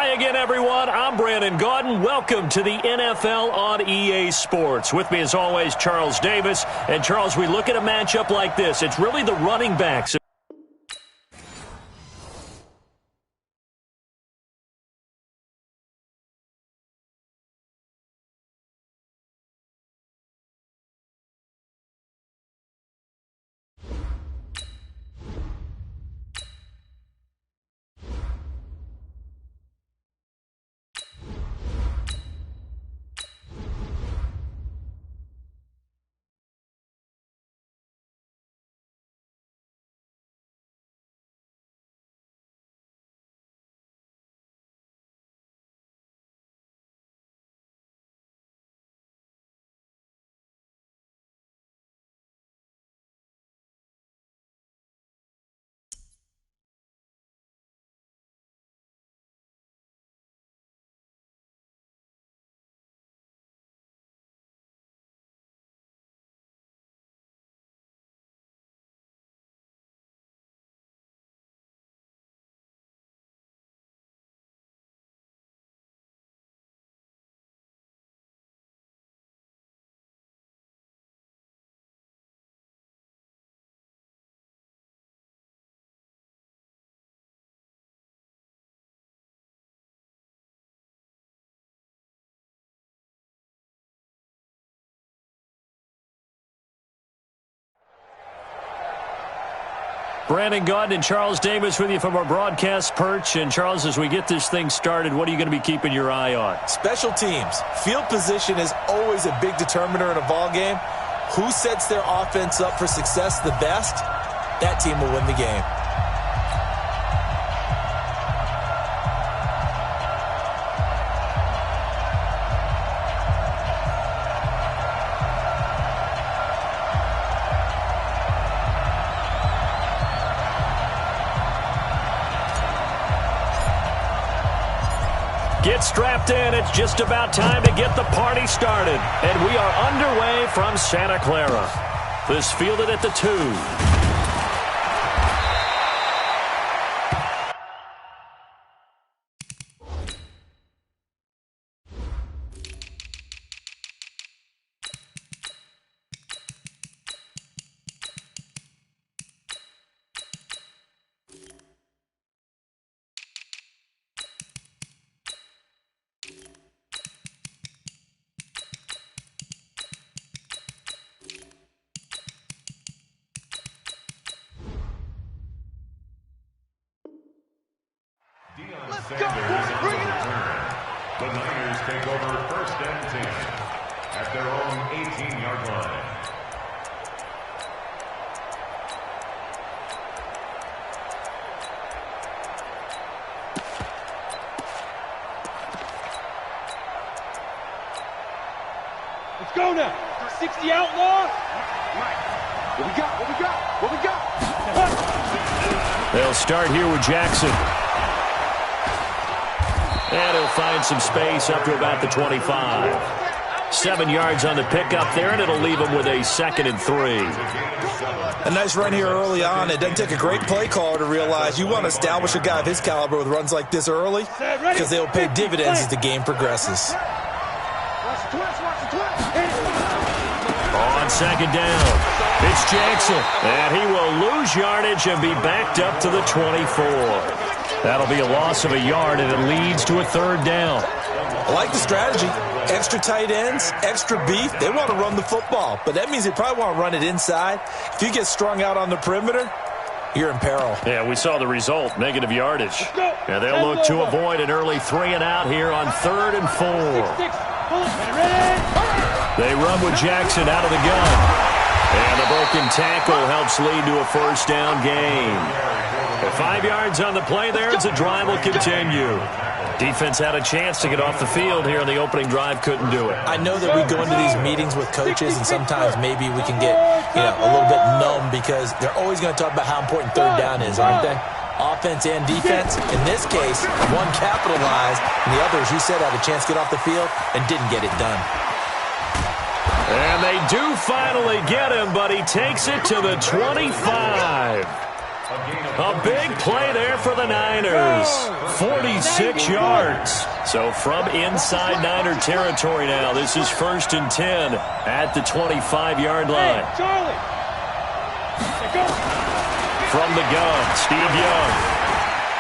Hi again, everyone. I'm Brandon Gaudin. Welcome to the NFL on EA Sports. With me, as always, Charles Davis. And, Charles, we look at a matchup like this. It's really the running backs. Brandon Gaudin and Charles Davis with you from our broadcast perch. And, Charles, as we get this thing started, what are you going to be keeping your eye on? Special teams. Field position is always a big determiner in a ball game. Who sets their offense up for success the best, that team will win the game. Get strapped in. It's just about time to get the party started. And we are underway from Santa Clara. This fielded at the 2. The Niners take over 1st and 10 at their own 18-yard line. Let's go now. 60 outlaw. What we got? What we got? What we got? They'll start here with Jackson. And he'll find some space up to about the 25. 7 yards on the pickup there, and it'll leave him with a 2nd and 3. A nice run here early on. It doesn't take a great play caller to realize you want to establish a guy of his caliber with runs like this early because they'll pay dividends as the game progresses. On 2nd down, it's Jackson. And he will lose yardage and be backed up to the 24. That'll be a loss of a yard, and it leads to a 3rd down. I like the strategy. Extra tight ends, extra beef. They want to run the football, but that means they probably want to run it inside. If you get strung out on the perimeter, you're in peril. Yeah, we saw the result, negative yardage. Yeah, they'll look to avoid an early 3 and out here on 3rd and 4. They run with Jackson out of the gun. And the broken tackle helps lead to a 1st down gain. 5 yards on the play there as the drive will continue. Defense had a chance to get off the field here on the opening drive, couldn't do it. I know that we go into these meetings with coaches, and sometimes maybe we can get a little bit numb because they're always going to talk about how important 3rd down is, aren't they? Offense and defense. In this case, one capitalized, and the other, as you said, had a chance to get off the field and didn't get it done. And they do finally get him, but he takes it to the 25. A big play there for the Niners. 46 yards. So from inside Niner territory now, this is 1st and 10 at the 25-yard line. From the gun, Steve Young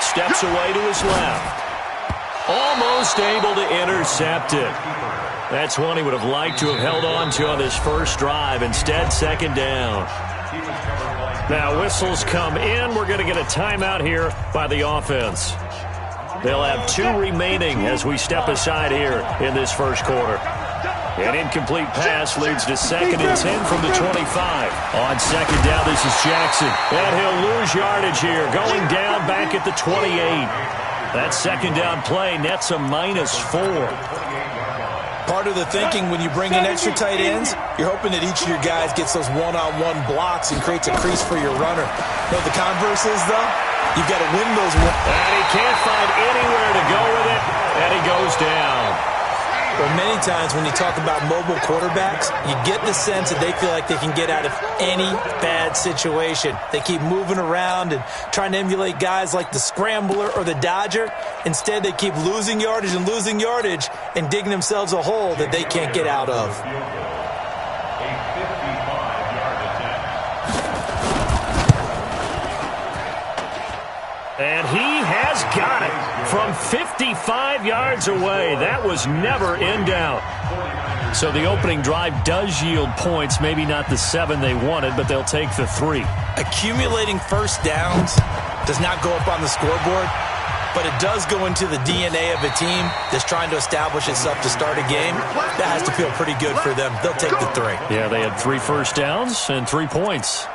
steps away to his left. Almost able to intercept it. That's one he would have liked to have held on to on this first drive. Instead, 2nd down. Now whistles come in. We're going to get a timeout here by the offense. They'll have 2 remaining as we step aside here in this first quarter. An incomplete pass leads to 2nd and 10 from the 25. On 2nd down, this is Jackson. And he'll lose yardage here, going down back at the 28. That 2nd down play nets a -4. Part of the thinking when you bring in extra tight ends, you're hoping that each of your guys gets those one-on-one blocks and creates a crease for your runner. But the converse is, though, you've got to win those. And he can't find anywhere to go with it, and he goes down. Well, many times when you talk about mobile quarterbacks, you get the sense that they feel like they can get out of any bad situation. They keep moving around and trying to emulate guys like the Scrambler or the Dodger. Instead, they keep losing yardage and digging themselves a hole that they can't get out of. And he has got it from 55 yards away. That was never in doubt. So the opening drive does yield points, maybe not the 7 they wanted, but they'll take the 3. Accumulating first downs does not go up on the scoreboard, but it does go into the DNA of a team that's trying to establish itself to start a game. That has to feel pretty good for them. They'll take the 3. Yeah, they had 3 first downs and 3 points.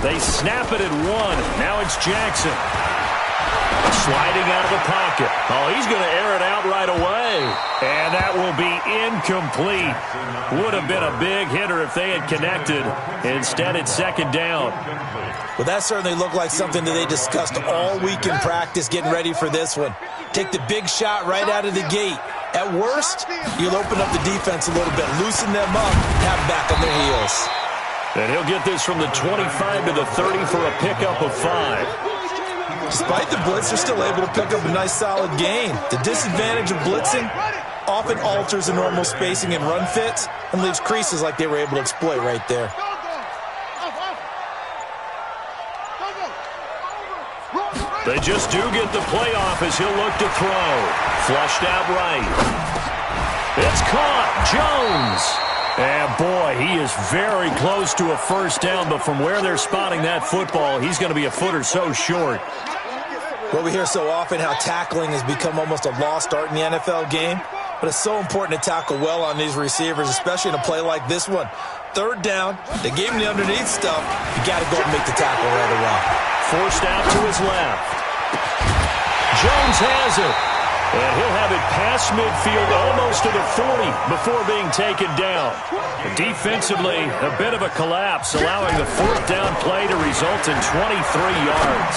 They snap it at 1. Now it's Jackson. Sliding out of the pocket. Oh, he's going to air it out right away. And that will be incomplete. Would have been a big hitter if they had connected. Instead, it's 2nd down. Well, that certainly looked like something that they discussed all week in practice getting ready for this one. Take the big shot right out of the gate. At worst, you'll open up the defense a little bit, loosen them up, have them back on their heels. And he'll get this from the 25 to the 30 for a pickup of 5. Despite the blitz, they're still able to pick up a nice solid gain. The disadvantage of blitzing often alters the normal spacing and run fits and leaves creases like they were able to exploit right there. They just do get the playoff as he'll look to throw. Flushed out right. It's caught. Jones. And, boy, he is very close to a first down, but from where they're spotting that football, he's going to be a foot or so short. Well, we hear so often how tackling has become almost a lost art in the NFL game, but it's so important to tackle well on these receivers, especially in a play like this one. 3rd down, they gave him the underneath stuff. You got to go and make the tackle right away. Forced out to his left. Jones has it. And he'll have it past midfield almost to the 40 before being taken down. Defensively, a bit of a collapse, allowing the 4th down play to result in 23 yards.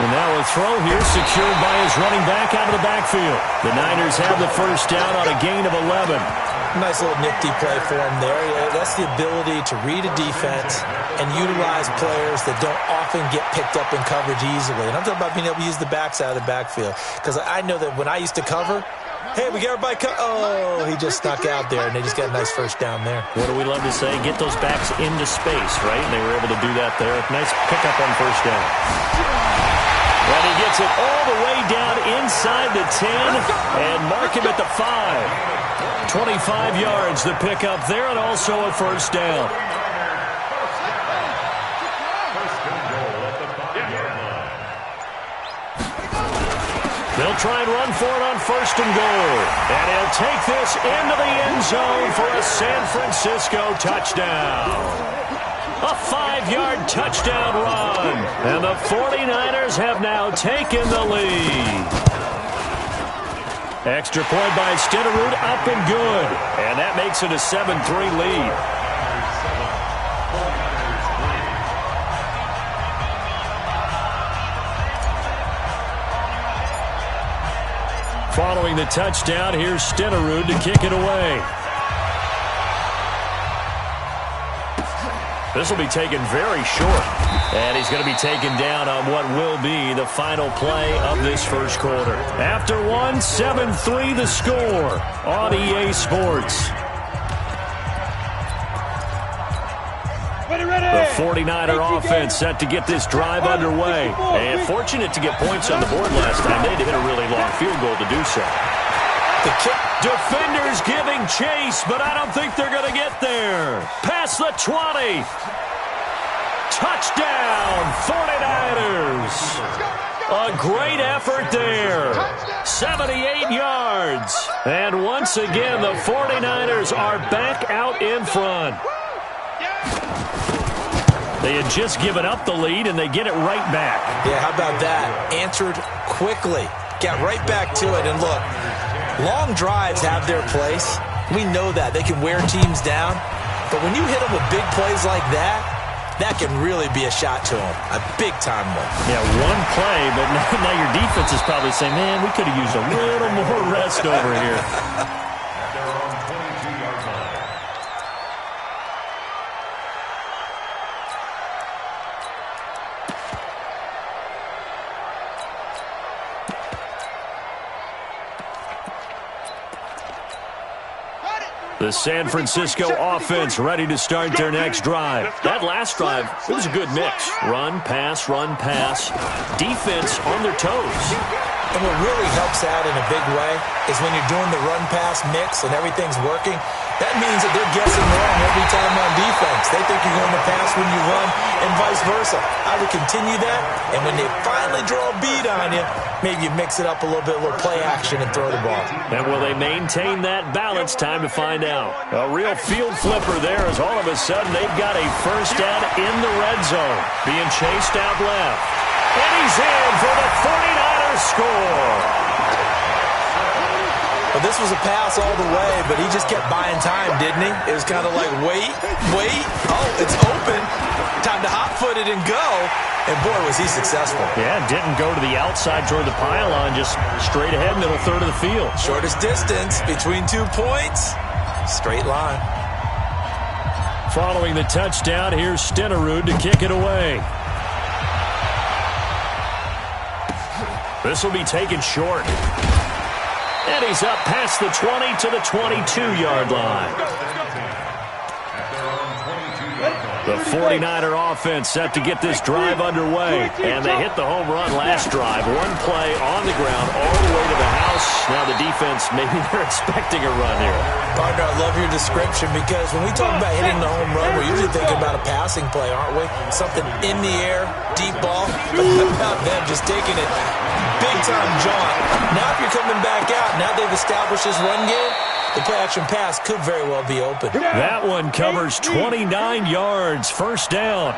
And now a throw here secured by his running back out of the backfield. The Niners have the first down on a gain of 11. Nice little nifty play for him there. That's the ability to read a defense and utilize players that don't often get picked up in coverage easily. And I'm talking about being able to use the backside of the backfield. Because I know that when I used to cover, hey, we got everybody oh, he just snuck out there, and they just got a nice first down there. What do we love to say? Get those backs into space, right? And they were able to do that there. Nice pickup on first down. And he gets it all the way down inside the 10 and mark him at the 5. 25 yards the pickup there, and also a first down. They'll try and run for it on 1st and goal. And he'll take this into the end zone for a San Francisco touchdown. A 5-yard touchdown run. And the 49ers have now taken the lead. Extra point by Stenerud, up and good. And that makes it a 7-3 lead. Following the touchdown, here's Stenerud to kick it away. This will be taken very short. And he's going to be taken down on what will be the final play of this first quarter. After one, 7-3 the score on EA Sports. The 49er offense set to get this drive underway. And fortunate to get points on the board last time. They had to hit a really long field goal to do so. The kick. Defenders giving chase, but I don't think they're going to get there. Past the 20. Touchdown, 49ers. A great effort there. 78 yards. And once again, the 49ers are back out in front. They had just given up the lead, and they get it right back. Yeah, how about that? Answered quickly. Got right back to it. And look, long drives have their place. We know that. They can wear teams down. But when you hit them with big plays like that, that can really be a shot to them. A big-time one. Yeah, one play, but now your defense is probably saying, man, we could have used a little more rest over here. At their own 22-yard line. The San Francisco offense ready to start their next drive. That last drive, it was a good mix. Run, pass, defense on their toes. And what really helps out in a big way is when you're doing the run-pass mix and everything's working, that means that they're guessing wrong every time on defense. They think you're going to pass when you run and vice versa. I would continue that, and when they finally draw a beat on you, maybe you mix it up a little bit, a little play action, and throw the ball. And will they maintain that balance? Time to find out. A real field flipper there as all of a sudden they've got a first down in the red zone. Being chased out left. And he's in for the 49ers score. Well, this was a pass all the way, but he just kept buying time, didn't he? It was kind of like, wait. Oh, it's open. Time to hot-foot it and go. And, boy, was he successful. Yeah, didn't go to the outside toward the pylon, just straight ahead, middle third of the field. Shortest distance between 2 points. Straight line. Following the touchdown, here's Stenerud to kick it away. This will be taken short. And he's up past the 20 to the 22-yard line. The 49er offense set to get this drive underway. And they hit the home run last drive. One play on the ground all the way to the house. Now the defense, maybe they're expecting a run here. Partner, I love your description because when we talk about hitting the home run, we're usually thinking about a passing play, aren't we? Something in the air, deep ball. But about them just taking it big-time jaunt. Now if you're coming back out, now they've established this run game, the play-action pass could very well be open. That one covers 29 yards, first down.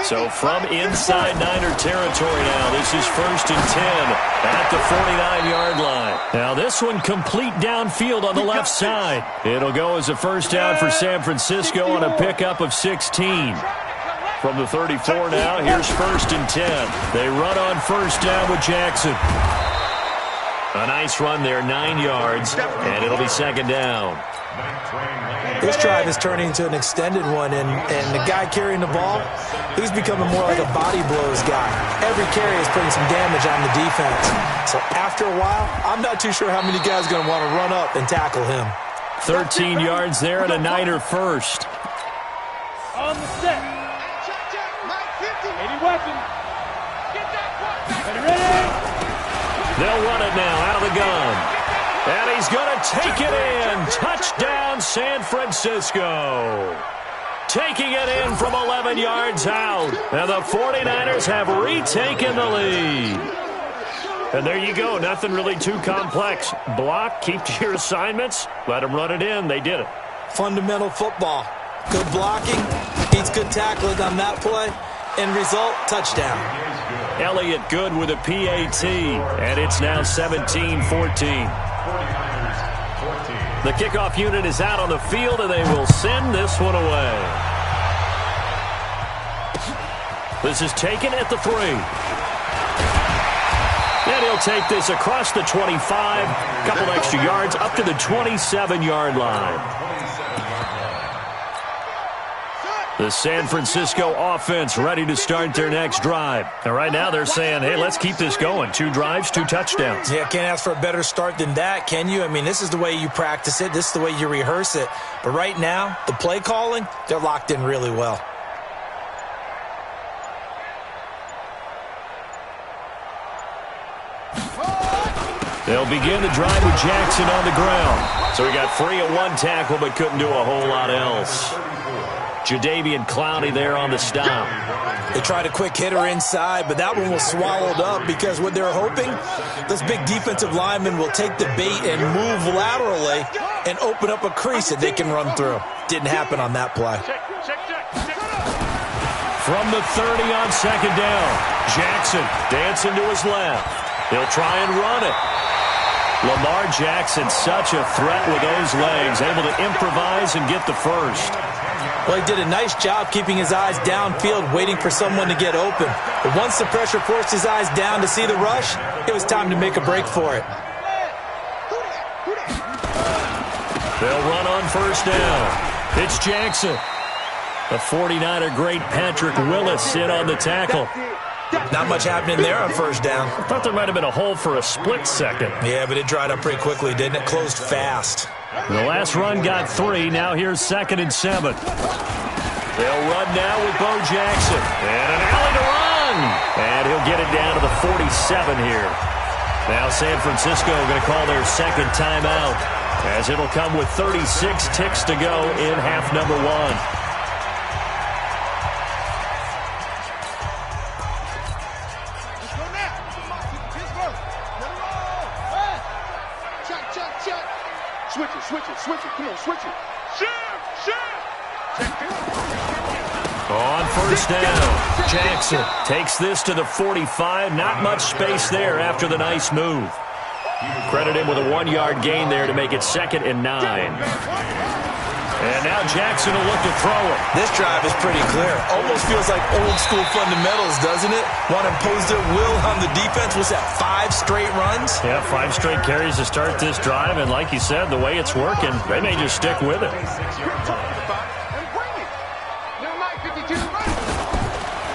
So from inside Niner territory now, this is 1st and 10 at the 49-yard line. Now this one complete downfield on the left side. It'll go as a first down for San Francisco on a pickup of 16. From the 34 now, here's 1st and 10. They run on first down with Jackson. A nice run there, 9 yards, and it'll be second down. This drive is turning into an extended one, and the guy carrying the ball, he's becoming more like a body blows guy. Every carry is putting some damage on the defense. So after a while, I'm not too sure how many guys are going to want to run up and tackle him. 13 yards there and a Niner first. On the set. Any weapon. Ready? They'll run it now out of the gun. And he's going to take it in. Touchdown, San Francisco. Taking it in from 11 yards out. And the 49ers have retaken the lead. And there you go. Nothing really too complex. Block, keep to your assignments. Let them run it in. They did it. Fundamental football. Good blocking. Beats good tackling on that play. End result, touchdown. Elliott good with a PAT. And it's now 17-14. 49ers 14. The kickoff unit is out on the field, and they will send this one away. This is taken at the 3. And he'll take this across the 25, couple extra yards, up to the 27-yard line. The San Francisco offense ready to start their next drive. And right now they're saying, hey, let's keep this going. 2 drives, 2 touchdowns. Yeah, can't ask for a better start than that, can you? I mean, this is the way you practice it. This is the way you rehearse it. But right now, the play calling, they're locked in really well. They'll begin the drive with Jackson on the ground. So he got free at 1 tackle but couldn't do a whole lot else. Jadeveon Clowney there on the stop. They tried a quick hitter inside, but that one was swallowed up because what they're hoping, those big defensive linemen will take the bait and move laterally and open up a crease that they can run through. Didn't happen on that play. From the 30 on 2nd down, Jackson dancing to his left. He'll try and run it. Lamar Jackson, such a threat with those legs, able to improvise and get the first. Well, he did a nice job keeping his eyes downfield, waiting for someone to get open. But once the pressure forced his eyes down to see the rush, it was time to make a break for it. They'll run on 1st down. It's Jackson. The 49er great Patrick Willis in on the tackle. Not much happening there on 1st down. I thought there might have been a hole for a split second. Yeah, but it dried up pretty quickly, didn't it? Closed fast. The last run got 3. Now here's 2nd and 7. They'll run now with Bo Jackson. And an alley to run. And he'll get it down to the 47 here. Now San Francisco going to call their 2nd timeout, as it'll come with 36 ticks to go in half number 1. Switch it. Come on, switch it. On 1st down, Jackson takes this to the 45. Not much space there after the nice move. Credit him with a 1-yard gain there to make it 2nd and 9. And now Jackson will look to throw it. This drive is pretty clear. Almost feels like old school fundamentals, doesn't it? Want to impose their will on the defense. Was that 5 straight runs? Yeah, 5 straight carries to start this drive. And like you said, the way it's working, they may just stick with it.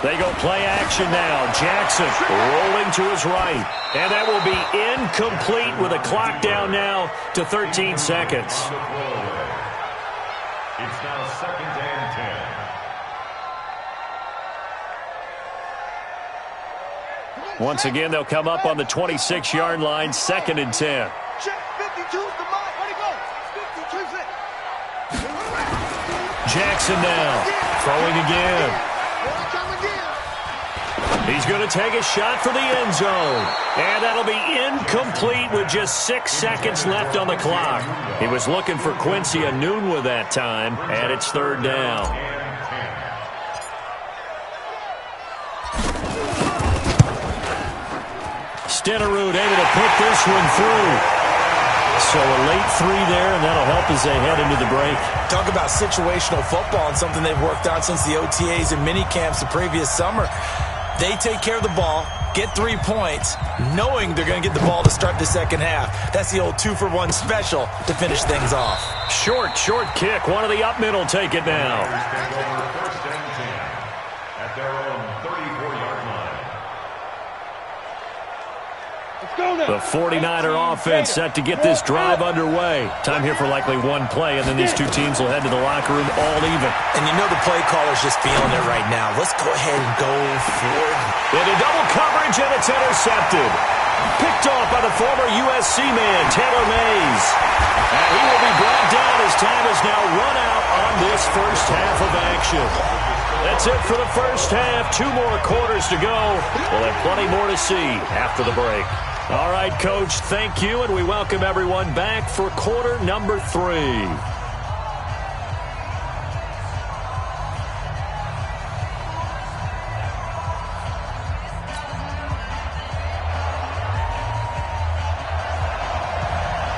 They go play action now. Jackson rolling to his right. And that will be incomplete with a clock down now to 13 seconds. It's now 2nd and 10. Once again, they'll come up on the 26-yard line, 2nd and 10. Jackson now, throwing again. He's going to take a shot for the end zone. And that'll be incomplete with just 6 seconds left on the clock. He was looking for Quincy Enunwa that time, and it's 3rd down. Stenerud able to put this one through. So a late 3 there, and that'll help as they head into the break. Talk about situational football and something they've worked on since the OTAs and mini camps the previous summer. They take care of the ball, get 3 points, knowing they're going to get the ball to start the second half. That's the old 2-for-1 special to finish things off. Short kick. One of the up middle take it now. First and 10 at their own 34-yard line. The 49er offense set to get this drive underway. Time here for likely 1 play, and then these 2 teams will head to the locker room all even. And you know the play caller's just feeling it right now. Let's go ahead and go for it. Into double coverage, and it's intercepted. Picked off by the former USC man, Taylor Mays. And he will be brought down as time is now run out on this first half of action. That's it for the first half. 2 more quarters to go. We'll have plenty more to see after the break. All right, Coach, thank you, and we welcome everyone back for quarter number 3.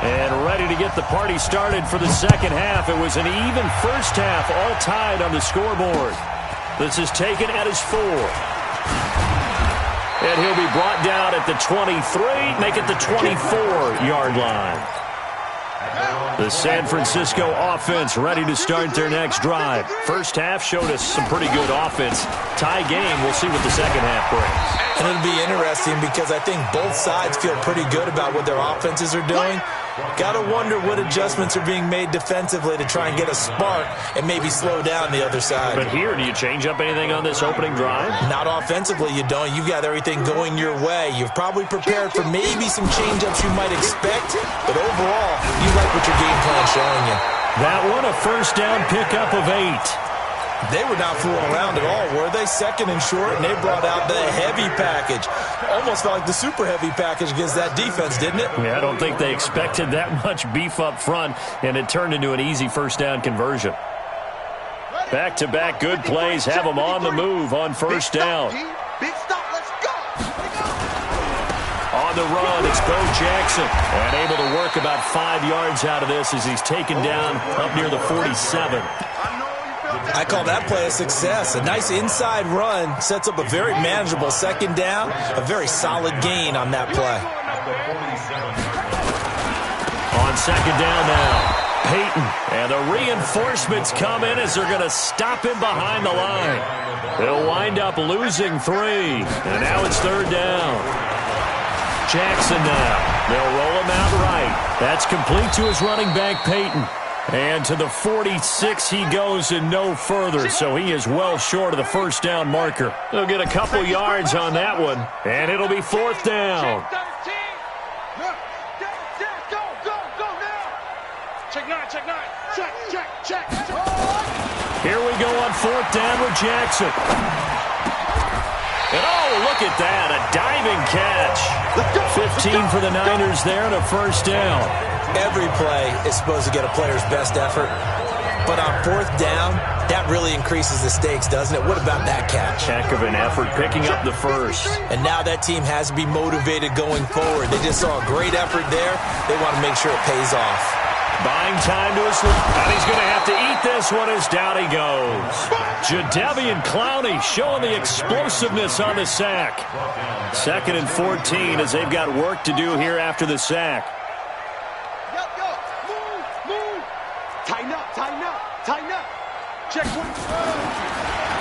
And ready to get the party started for the second half. It was an even first half, all tied on the scoreboard. This is taken at his 4. And he'll be brought down at the 23, make it the 24-yard line. The San Francisco offense ready to start their next drive. First half showed us some pretty good offense. Tie game, we'll see what the second half brings. And it'll be interesting because I think both sides feel pretty good about what their offenses are doing. Got to wonder what adjustments are being made defensively to try and get a spark and maybe slow down the other side. But here, do you change up anything on this opening drive? Not offensively, you don't. You've got everything going your way. You've probably prepared for maybe some change-ups you might expect, but overall, you like what your game plan's showing you. That one, a first down pickup of 8. They were not fooling around at all, were they? Second and short, and they brought out the heavy package. Almost felt like the super heavy package against that defense, didn't it? Yeah, I don't think they expected that much beef up front, and it turned into an easy first down conversion. Back-to-back good plays have them on the move on first down. Big stop, let's go! On the run, it's Bo Jackson, and able to work about 5 yards out of this as he's taken down up near the 47. I call that play a success. A nice inside run sets up a very manageable second down, a very solid gain on that play. On second down now, Peyton, and the reinforcements come in as they're going to stop him behind the line. They'll wind up losing 3, and now it's third down. Jackson now. They'll roll him out right. That's complete to his running back, Peyton. And to the 46 he goes and no further, so he is well short of the first down marker. They'll get a couple yards on that one, and it'll be fourth down. Here we go on fourth down with Jackson. And oh, look at that, a diving catch. 15 for the Niners there and a first down. Every play is supposed to get a player's best effort, but on fourth down, that really increases the stakes, doesn't it? What about that catch? Heck of an effort, picking up the first. And now that team has to be motivated going forward. They just saw a great effort there. They want to make sure it pays off. Buying time to his left, and he's going to have to eat this one as down he goes. Jadeveon Clowney showing the explosiveness on the sack. 2nd and 14 as they've got work to do here after the sack. Tighten up, tighten up, tighten up. Check one.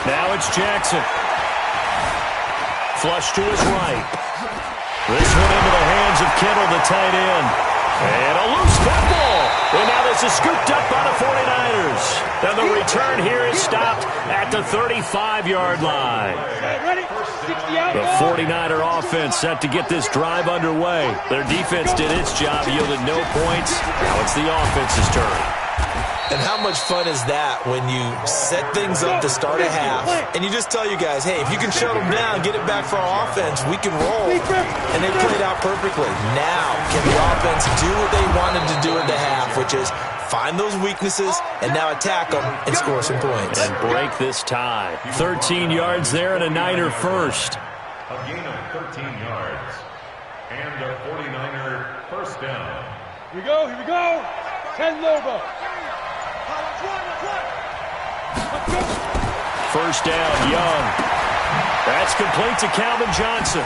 Now it's Jackson. Flush to his right. This one into the hands of Kittle, the tight end. And a loose football. And now this is scooped up by the 49ers. And the return here is stopped at the 35-yard line. The 49er offense set to get this drive underway. Their defense did its job, yielded no points. Now it's the offense's turn. And how much fun is that when you set things up to start a half and you just tell you guys, hey, if you can shut them down, get it back for our offense, we can roll. And they played out perfectly. Now, can the offense do what they wanted to do at the half, which is find those weaknesses and now attack them and score some points. And break this tie. 13 yards there and a Niner first. A gain of 13 yards. And a 49er first down. Here we go, here we go. 10 Lobo. First down, Young. That's complete to Calvin Johnson.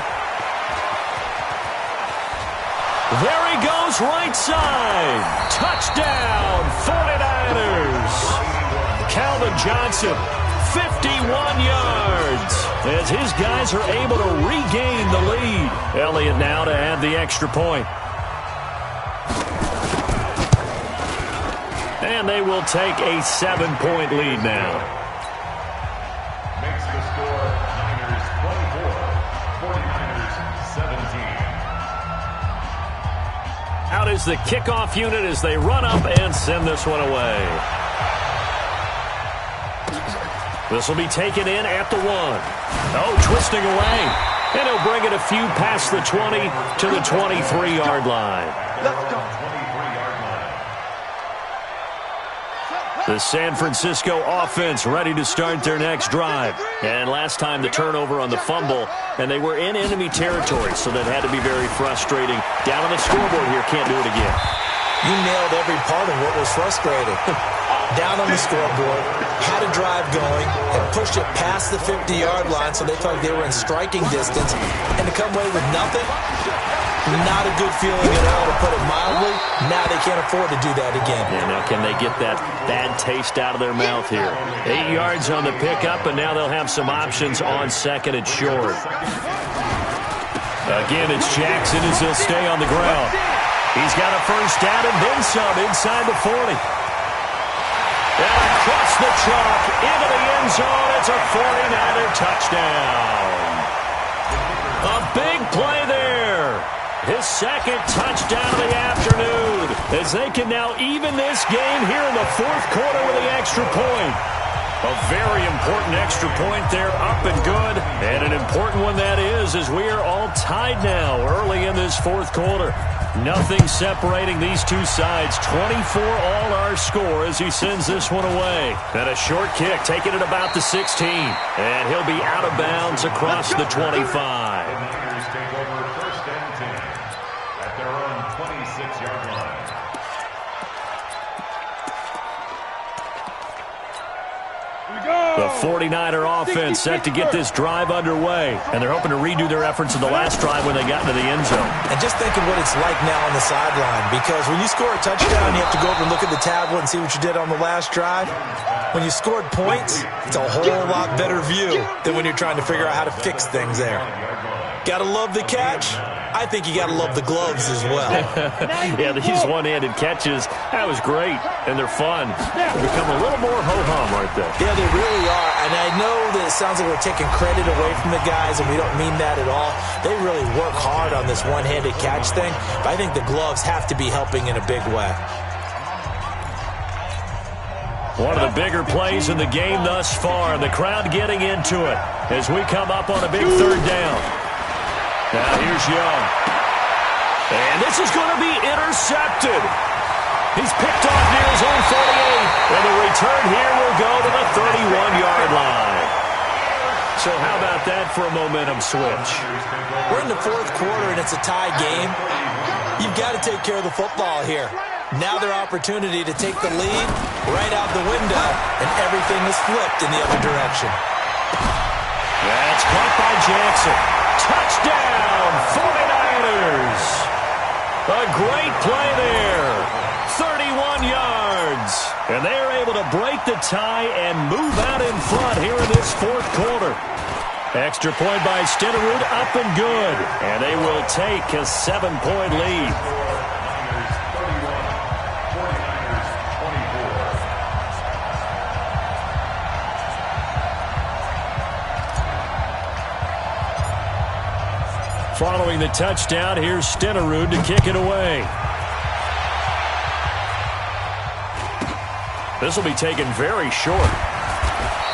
There he goes, right side. Touchdown, 49ers. Calvin Johnson, 51 yards. As his guys are able to regain the lead. Elliott now to add the extra point. And they will take a 7-point lead now. Makes the score Niners 24, 49ers 17. Out is the kickoff unit as they run up and send this one away. This will be taken in at the 1. Oh, twisting away. And he'll bring it a few past the 20 to the 23-yard line. Let's go. The San Francisco offense ready to start their next drive. And last time the turnover on the fumble, and they were in enemy territory, so that had to be very frustrating. Down on the scoreboard here, can't do it again. You nailed every part of what was frustrating. Down on the scoreboard, had a drive going, and pushed it past the 50-yard line so they felt like they were in striking distance, and to come away with nothing, not a good feeling at all, to put it mildly. Now they can't afford to do that again. Yeah, now can they get that bad taste out of their mouth here? 8 yards on the pickup, and now they'll have some options on second and short. Again, it's Jackson as he'll stay on the ground. He's got a first down and then some inside the 40. And across the chalk, into the end zone. It's a 49er touchdown. A big play there. His second touchdown of the afternoon, as they can now even this game here in the fourth quarter with the extra point. A very important extra point there, up and good. And an important one that is, as we are all tied now early in this fourth quarter. Nothing separating these two sides. 24 all our score as he sends this one away. And a short kick, taking it about the 16. And he'll be out of bounds across the 25. Niners take over first and 10 at their own 26-yard line. The 49er offense set to get this drive underway. And they're hoping to redo their efforts in the last drive when they got into the end zone. And just think of what it's like now on the sideline, because when you score a touchdown, you have to go over and look at the tablet and see what you did on the last drive. When you scored points, it's a whole lot better view than when you're trying to figure out how to fix things there. Gotta love the catch. I think you gotta love the gloves as well. Yeah, these one-handed catches, that was great, and they're fun. They become a little more ho-hum, aren't they? Yeah, they really are, and I know that it sounds like we're taking credit away from the guys, and we don't mean that at all. They really work hard on this one-handed catch thing, but I think the gloves have to be helping in a big way. One of the bigger plays in the game thus far, and the crowd getting into it as we come up on a big third down. Now here's Young. And this is going to be intercepted. He's picked off near his own 48. And the return here will go to the 31-yard line. So how about that for a momentum switch? We're in the fourth quarter, and it's a tie game. You've got to take care of the football here. Now their opportunity to take the lead right out the window, and everything is flipped in the other direction. That's caught by Jackson. Touchdown, 49ers. A great play there. 31 yards. And they're able to break the tie and move out in front here in this fourth quarter. Extra point by Stenerud, up and good. And they will take a 7-point lead. Following the touchdown, here's Stenerud to kick it away. This will be taken very short.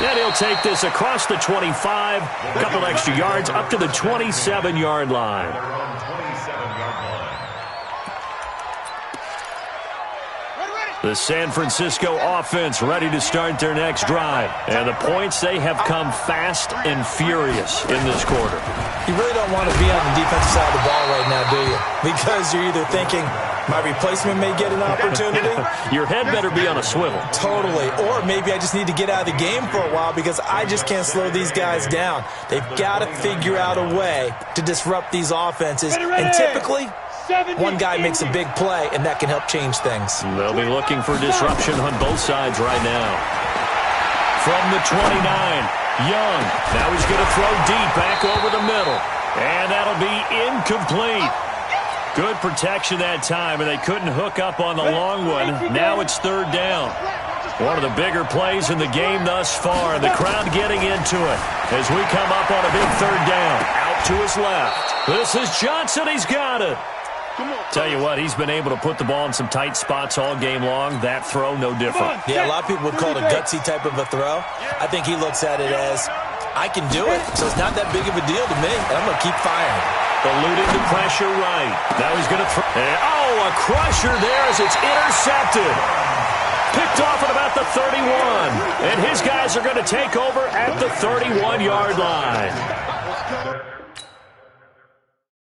And he'll take this across the 25, a couple extra yards, up to the 27-yard line. The San Francisco offense ready to start their next drive. And the points, they have come fast and furious in this quarter. You really don't want to be on the defensive side of the ball right now, do you? Because you're either thinking, my replacement may get an opportunity. Your head better be on a swivel. Totally. Or maybe I just need to get out of the game for a while because I just can't slow these guys down. They've got to figure out a way to disrupt these offenses. And typically, one guy makes a big play, and that can help change things. They'll be looking for disruption on both sides right now. From the 29, Young. Now he's going to throw deep back over the middle. And that'll be incomplete. Good protection that time, and they couldn't hook up on the long one. Now it's third down. One of the bigger plays in the game thus far. The crowd getting into it as we come up on a big third down. Out to his left. This is Johnson. He's got it. Tell you what, he's been able to put the ball in some tight spots all game long. That throw, no different. Yeah, a lot of people would call it a gutsy type of a throw. I think he looks at it as, I can do it, so it's not that big of a deal to me, and I'm going to keep firing. Eluding the pressure right. Now he's going to throw. Oh, a crusher there as it's intercepted. Picked off at about the 31. And his guys are going to take over at the 31-yard line.